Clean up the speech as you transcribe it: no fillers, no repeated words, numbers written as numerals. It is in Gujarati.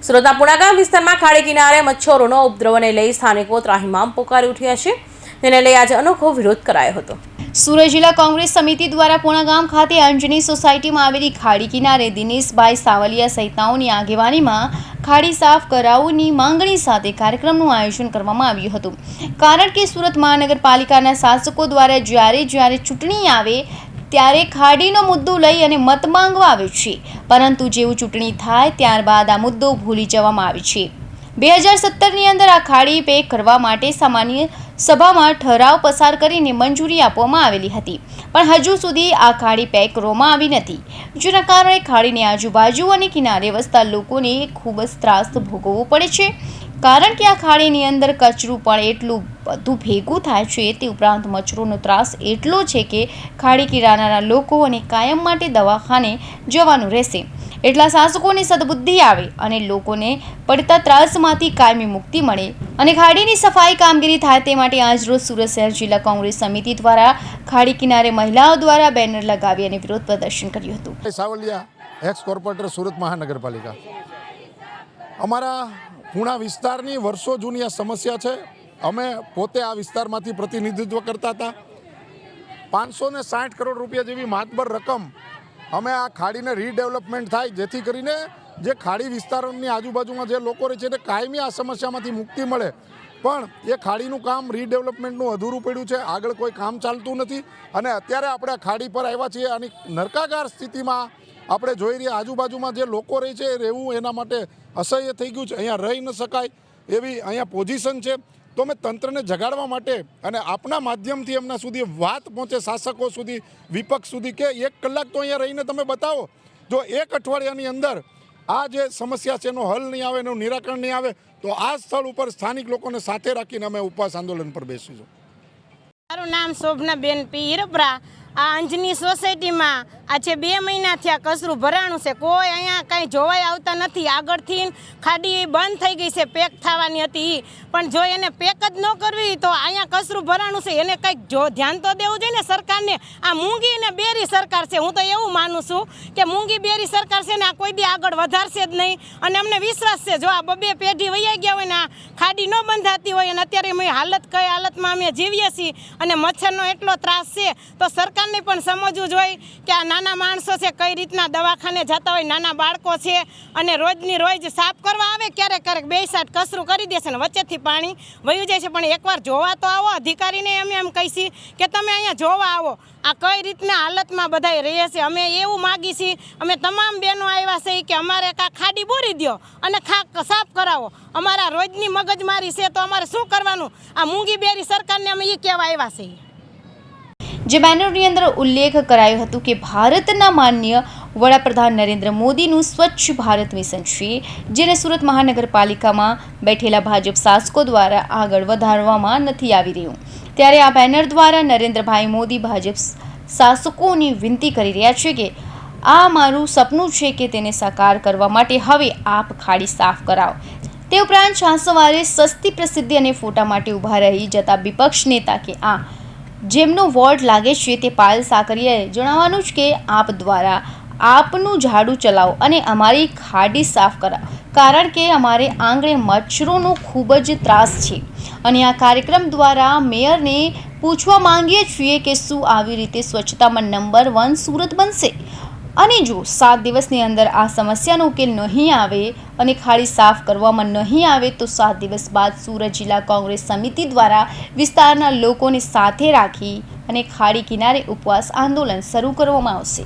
સુરતના પુણાગામ વિસ્તારમાં ખાડી કિનારે મચ્છરોનો ઉપદ્રવને લઈ સ્થાનિકો ત્રાહિમામ પોકારી ઉઠ્યા છે, તેને લઈ આજે અનોખો વિરોધ કરાયો હતો। સુરત જિલ્લા કોંગ્રેસ સમિતિ દ્વારા પુણાગામ ખાતે અંજની સોસાયટીમાં આવેલી ખાડી કિનારે દિનેશભાઈ સાવલિયા સહિતનાઓની આગેવાનીમાં ખાડી સાફ કરાવવાની માંગણી સાથે કાર્યક્રમનું આયોજન કરવામાં આવ્યું હતું। કારણ કે સુરત મહાનગરપાલિકાના શાસકો દ્વારા જ્યારે ચૂંટણી આવે ત્યારે ખાડીનો મુદ્દો લઈ અને મત માંગવા આવે છે, પરંતુ જેવું ચૂંટણી થાય ત્યારબાદ આ મુદ્દો ભૂલી જવામાં આવે છે। 2017ની અંદર આ ખાડી પેક કરવા માટે સામાન્ય સભામાં ઠરાવ પસાર કરીને મંજૂરી આપવામાં આવેલી હતી, પણ હજુ સુધી આ ખાડી પેક કરવામાં આવી નથી, જેના કારણે ખાડીની આજુબાજુ અને કિનારે વસતા લોકોને ખૂબ જ ત્રાસ ભોગવવો પડે છે। કારણ કે આ ખાડીની અંદર કચરું પણ એટલું બધું ભેગું થાય છે, તે ઉપરાંત મચ્છરોનો ત્રાસ એટલો છે કે ખાડી કિનારાના લોકોને કાયમ માટે દવાખાને જવાનું રહેશે। એટલા શાસકોની સદબુદ્ધિ આવે અને લોકોને પડતા ત્રાસમાંથી કાયમી મુક્તિ મળે અને ખાડીની સફાઈ કામગીરી થાય તે માટે આજરોજ સુરત શહેર જિલ્લા કોંગ્રેસ સમિતિ દ્વારા ખાડી કિનારે મહિલાઓ દ્વારા બેનર લગાવી અને વિરોધ પ્રદર્શન કર્યું હતું। સાવલિયા, એક્સ કોર્પોરેટર, સુરત મહાનગરપાલિકા। અમારા પુણા વિસ્તારની વર્ષો જૂની આ સમસ્યા છે। અમે પોતે આ વિસ્તારમાંથી પ્રતિનિધિત્વ કરતા હતા। 560 કરોડ રૂપિયા જેવી માતબર રકમ અમે આ ખાડીને રીડેવલપમેન્ટ થાય, જેથી કરીને જે ખાડી વિસ્તારોની આજુબાજુમાં જે લોકો રહે છે એને કાયમી આ સમસ્યામાંથી મુક્તિ મળે, પણ એ ખાડીનું કામ રીડેવલપમેન્ટનું અધૂરું પડ્યું છે, આગળ કોઈ કામ ચાલતું નથી। અને અત્યારે આપણે આ ખાડી પર આવ્યા છીએ અને નરકાગાર સ્થિતિમાં આપણે જોઈ રહ્યા આજુબાજુમાં જે લોકો રહે છે એ રહેવું એના માટે અસહ્ય થઈ ગયું છે, અહીંયા રહી ન શકાય એવી અહીંયા પોઝિશન છે। તો અમે તંત્રને જગાડવા માટે અને આપના માધ્યમથી એમના સુધી વાત પહોંચે, શાસકો સુધી, વિપક્ષ સુધી, કે 1 કલાક તો અહીંયા રહીને તમે બતાવો। જો 1 અઠવાડિયાની અંદર આ જે સમસ્યા છે એનો હલ નહીં આવે, એનું નિરાકરણ નહીં આવે, તો આ સ્થળ ઉપર સ્થાનિક લોકોને સાથે રાખીને અમે ઉપવાસ આંદોલન પર બેસીશું। મારું નામ શોભનાબેન પી હિરપરા। આ અંજની સોસાયટીમાં આજે 2 મહિનાથી આ કચરું ભરાણું છે, કોઈ અહીંયા કંઈ જોવાઈ આવતા નથી। આગળથી ખાડી બંધ થઈ ગઈ છે, પેક થવાની હતી, પણ જો એને પેક જ ન કરવી તો અહીંયા કચરું ભરાણું છે, એને કંઈક ધ્યાન તો દેવું જોઈએ ને સરકારને। આ મૂંગી ને બેરી સરકાર છે, હું તો એવું માનું છું કે મૂંગી બેરી સરકાર છે ને આ કોઈ દી આગળ વધારશે જ નહીં। અને અમને વિશ્વાસ છે જો આ 2 પેઢી વૈયા ગયા હોય ને આ ખાડી ન બંધાતી હોય અને અત્યારે અમે કઈ હાલતમાં અમે જીવીએ છીએ અને મચ્છરનો એટલો ત્રાસ છે, તો સરકારને પણ સમજવું જોઈએ કે આ નાના માણસો છે કઈ રીતના દવાખાને જતા હોય, નાના બાળકો છે અને રોજની રોજ સાફ કરવા આવે, ક્યારેક 2 સાઈડ કચરું કરી દેશે ને વચ્ચેથી પાણી વયું જાય છે, પણ એકવાર જોવા તો આવો। અધિકારીને અમે એમ કહીશી કે તમે અહીંયા જોવા આવો, આ કઈ રીતના હાલતમાં બધાય રહે છે। અમે એવું માગી છીએ, અમે તમામ બહેનો આવ્યા છે કે અમારે કાં ખાડી બોરી દો અને સાફ કરાવો, અમારા રોજની મગજમારી છે તો અમારે શું કરવાનું? આ મૂંગી બેરી સરકારને અમે એ કહેવા આવ્યા છીએ। જે બેનરની અંદર ઉલ્લેખ કરાયો હતો કે ભારતના માન્ય વડાપ્રધાન નરેન્દ્ર મોદીનું સ્વચ્છ ભારત મિશન છે, જેને સુરત મહાનગરપાલિકામાં બેઠેલા ભાજપ શાસકો દ્વારા આગળ વધારવામાં નથી આવી રહ્યું। ત્યારે આ બેનર દ્વારા નરેન્દ્રભાઈ મોદી ભાજપ શાસકોની વિનંતી કરી રહ્યા છે કે આ મારું સપનું છે કે તેને સાકાર કરવા માટે હવે આપ ખાડી સાફ કરાવો। તે ઉપરાંત છાસવારે સસ્તી પ્રસિદ્ધિ અને ફોટા માટે ઊભા રહી જતા વિપક્ષ નેતા કે આ જેમનો વોર્ડ લાગે છે તે પાયલ સાકરિયાએ જણાવવાનું છે કે આપ દ્વારા આપનું ઝાડુ ચલાવો અને અમારી ખાડી સાફ કરાવો, કારણ કે અમારે આંગણે મચ્છરોનો ખૂબ જ ત્રાસ છે। અને આ કાર્યક્રમ દ્વારા મેયરને પૂછવા માંગીએ છીએ કે શું આવી રીતે સ્વચ્છતામાં નંબર 1 સુરત બનશે? અને જો 7 દિવસની અંદર આ સમસ્યાનો ઉકેલ નહીં આવે અને ખાડી સાફ કરવામાં નહીં આવે તો 7 દિવસ બાદ સુરત જિલ્લા કોંગ્રેસ સમિતિ દ્વારા વિસ્તારના લોકોને સાથે રાખી અને ખાડી કિનારે ઉપવાસ આંદોલન શરૂ કરવામાં આવશે।